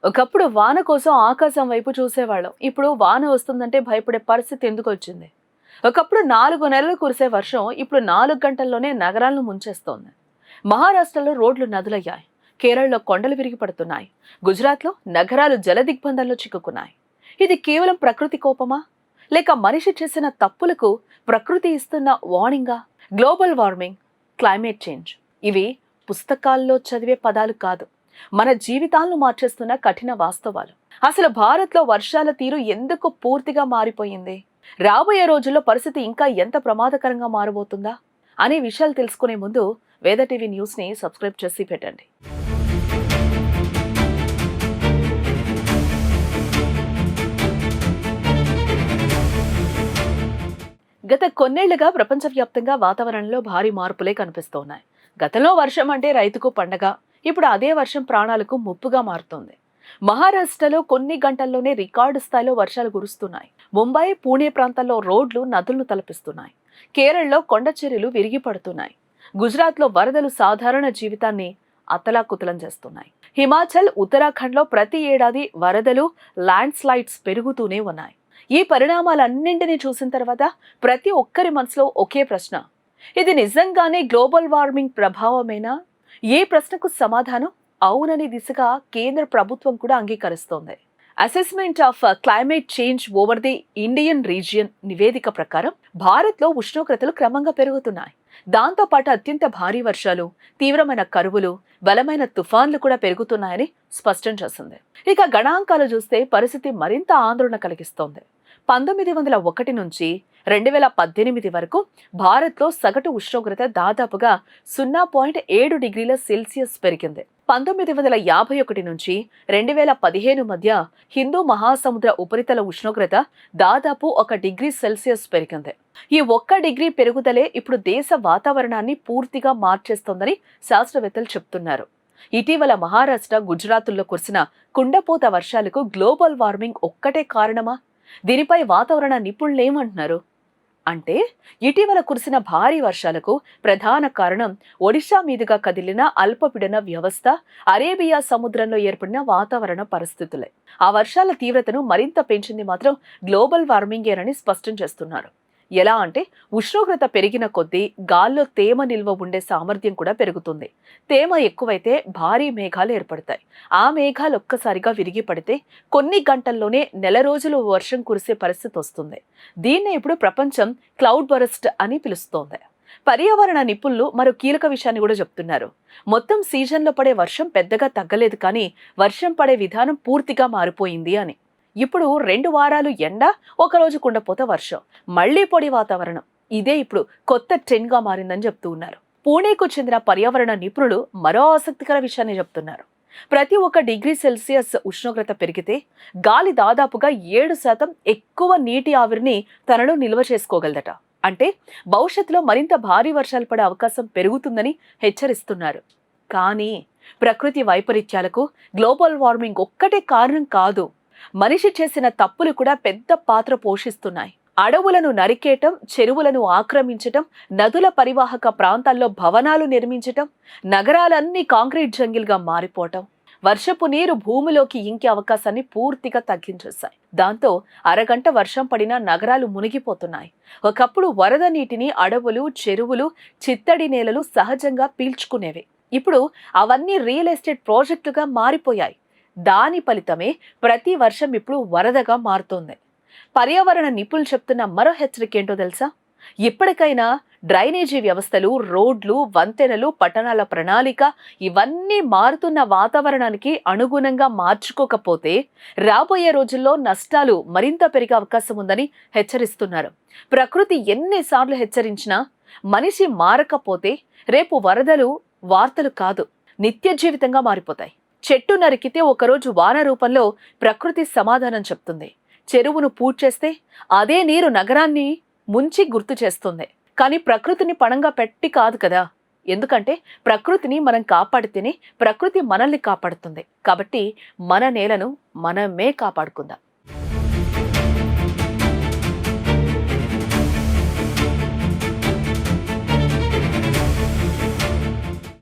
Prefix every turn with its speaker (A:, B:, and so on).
A: ఒకప్పుడు వాన కోసం ఆకాశం వైపు చూసేవాళ్ళం. ఇప్పుడు వాన వస్తుందంటే భయపడే పరిస్థితి ఎందుకు వచ్చింది? ఒకప్పుడు 4 నెలలు కురిసే వర్షం ఇప్పుడు 4 గంటల్లోనే నగరాలను ముంచేస్తోంది. మహారాష్ట్రలో రోడ్లు నదులయ్యాయి. కేరళలో కొండలు విరిగి పడుతున్నాయి. గుజరాత్లో నగరాలు జలదిగ్బంధంలో చిక్కుకున్నాయి. ఇది కేవలం ప్రకృతి కోపమా? లేక మనిషి చేసిన తప్పులకు ప్రకృతి ఇస్తున్న వార్నింగా? గ్లోబల్ వార్మింగ్, క్లైమేట్ చేంజ్ ఇవి పుస్తకాల్లో చదివే పదాలు కాదు, మన జీవితాలను మార్చేస్తున్న కఠిన వాస్తవాలు. అసలు భారత్లో వర్షాల తీరు ఎందుకు పూర్తిగా మారిపోయింది? రాబోయే రోజుల్లో పరిస్థితి ఇంకా ఎంత ప్రమాదకరంగా మారబోతుందా అనే విషయాలు తెలుసుకునే ముందు వేద టీవీ న్యూస్ని సబ్స్క్రైబ్ చేసి పెట్టండి. గత కొన్నేళ్లుగా ప్రపంచవ్యాప్తంగా వాతావరణంలో భారీ మార్పులే కనిపిస్తున్నాయి. గతంలో వర్షం అంటే రైతుకు పండగ, ఇప్పుడు అదే వర్షం ప్రాణాలకు ముప్పుగా మారుతోంది. మహారాష్ట్రలో కొన్ని గంటల్లోనే రికార్డు స్థాయిలో వర్షాలు కురుస్తున్నాయి. ముంబై, పూణే ప్రాంతాల్లో రోడ్లు నదులను తలపిస్తున్నాయి. కేరళలో కొండ చర్యలు విరిగి పడుతున్నాయి. గుజరాత్లో వరదలు సాధారణ జీవితాన్ని అతలాకుతలం చేస్తున్నాయి. హిమాచల్, ఉత్తరాఖండ్లో ప్రతి ఏడాది వరదలు, ల్యాండ్ స్లైడ్స్ పెరుగుతూనే ఉన్నాయి. ఈ పరిణామాలన్నింటినీ చూసిన తర్వాత ప్రతి ఒక్కరి మనసులో ఒకే ప్రశ్న: ఇది నిజంగానే గ్లోబల్ వార్మింగ్ ప్రభావమేనా? ఈ ప్రశ్నకు సమాధానం అవునని దిశగా కేంద్ర ప్రభుత్వం కూడా అంగీకరిస్తోంది. Assessment of climate change over the Indian region నివేదిక ప్రకారం భారత్లో ఉష్ణోగ్రతలు క్రమంగా పెరుగుతున్నాయి. దాంతోపాటు అత్యంత భారీ వర్షాలు, తీవ్రమైన కరువులు, బలమైన తుఫాన్లు కూడా పెరుగుతున్నాయని స్పష్టం చేసింది. ఇక గణాంకాలు చూస్తే పరిస్థితి మరింత ఆందోళన కలిగిస్తోంది. 1901 నుంచి 2018 వరకు భారత్లో సగటు ఉష్ణోగ్రత దాదాపుగా 0.7 డిగ్రీల సెల్సియస్ పెరిగింది. 1951 నుంచి 2015 మధ్య హిందూ మహాసముద్ర ఉపరితల ఉష్ణోగ్రత దాదాపు 1 డిగ్రీ సెల్సియస్ పెరిగింది. ఈ 1 డిగ్రీ పెరుగుదలే ఇప్పుడు దేశ వాతావరణాన్ని పూర్తిగా మార్చేస్తోందని శాస్త్రవేత్తలు చెప్తున్నారు. ఇటీవల మహారాష్ట్ర, గుజరాత్లో కురిసిన కుండపోత వర్షాలకు గ్లోబల్ వార్మింగ్ ఒక్కటే కారణమా? దీనిపై వాతావరణ నిపుణులు ఏమంటున్నారు అంటే, ఇటీవల కురిసిన భారీ వర్షాలకు ప్రధాన కారణం ఒడిశా మీదుగా కదిలిన అల్పపీడన వ్యవస్థ, అరేబియా సముద్రంలో ఏర్పడిన వాతావరణ పరిస్థితులే. ఆ వర్షాల తీవ్రతను మరింత పెంచింది మాత్రం గ్లోబల్ వార్మింగేనని స్పష్టం చేస్తున్నారు. ఎలా అంటే, ఉష్ణోగ్రత పెరిగిన కొద్దీ గాల్లో తేమ నిల్వ ఉండే సామర్థ్యం కూడా పెరుగుతుంది. తేమ ఎక్కువైతే భారీ మేఘాలు ఏర్పడతాయి. ఆ మేఘాలు ఒక్కసారిగా విరిగి పడితే కొన్ని గంటల్లోనే నెల రోజులు వర్షం కురిసే పరిస్థితి వస్తుంది. దీన్నే ఇప్పుడు ప్రపంచం క్లౌడ్ బరస్ట్ అని పిలుస్తోంది. పర్యావరణ నిపుణులు మరో కీలక విషయాన్ని కూడా చెప్తున్నారు. మొత్తం సీజన్లో పడే వర్షం పెద్దగా తగ్గలేదు, కానీ వర్షం పడే విధానం పూర్తిగా మారిపోయింది అని. ఇప్పుడు 2 వారాలు ఎండ, ఒకరోజు కుండపోత వర్షం, మళ్లీ పొడి వాతావరణం. ఇదే ఇప్పుడు కొత్త ట్రెండ్గా మారిందని చెప్తూ ఉన్నారు. పూణేకు చెందిన పర్యావరణ నిపుణులు మరో ఆసక్తికర విషయాన్ని చెప్తున్నారు. ప్రతి 1 డిగ్రీ సెల్సియస్ ఉష్ణోగ్రత పెరిగితే గాలి దాదాపుగా 7% ఎక్కువ నీటి ఆవిరిని తనలో నిల్వ చేసుకోగలదట. అంటే భవిష్యత్తులో మరింత భారీ వర్షాలు పడే అవకాశం పెరుగుతుందని హెచ్చరిస్తున్నారు. కానీ ప్రకృతి వైపరీత్యాలకు గ్లోబల్ వార్మింగ్ ఒక్కటే కారణం కాదు. మనిషి చేసిన తప్పులు కూడా పెద్ద పాత్ర పోషిస్తున్నాయి. అడవులను నరికేయటం, చెరువులను ఆక్రమించటం, నదుల పరివాహక ప్రాంతాల్లో భవనాలు నిర్మించటం, నగరాలన్నీ కాంక్రీట్ జంగిల్గా మారిపోవటం, వర్షపు నీరు భూమిలోకి ఇంకే అవకాశాన్ని పూర్తిగా తగ్గించేశాయి. దాంతో అరగంట వర్షం పడినా నగరాలు మునిగిపోతున్నాయి. ఒకప్పుడు వరద నీటిని అడవులు, చెరువులు, చిత్తడి నేలలు సహజంగా పీల్చుకునేవి. ఇప్పుడు అవన్నీ రియల్ ఎస్టేట్ ప్రాజెక్టుగా మారిపోయాయి. దాని ఫలితమే ప్రతి వర్షం ఇప్పుడు వరదగా మారుతోంది. పర్యావరణ నిపుణులు చెప్తున్న మరో హెచ్చరిక ఏంటో తెలుసా? ఇప్పటికైనా డ్రైనేజీ వ్యవస్థలు, రోడ్లు, వంతెనలు, పట్టణాల ప్రణాళిక ఇవన్నీ మారుతున్న వాతావరణానికి అనుగుణంగా మార్చుకోకపోతే రాబోయే రోజుల్లో నష్టాలు మరింత పెరిగే అవకాశం ఉందని హెచ్చరిస్తున్నారు. ప్రకృతి ఎన్నిసార్లు హెచ్చరించినా మనిషి మారకపోతే రేపు వరదలు వార్తలు కాదు, నిత్య జీవితంగా మారిపోతాయి. చెట్టు నరికితే ఒకరోజు వాన రూపంలో ప్రకృతి సమాధానం చెప్తుంది. చెరువును పూడ్చేస్తే అదే నీరు నగరాన్ని ముంచి గుర్తు చేస్తుంది. కానీ ప్రకృతిని పణంగా పెట్టి కాదు కదా. ఎందుకంటే ప్రకృతిని మనం కాపాడితేనే ప్రకృతి మనల్ని కాపాడుతుంది. కాబట్టి మన నేలను మనమే కాపాడుకుందాం.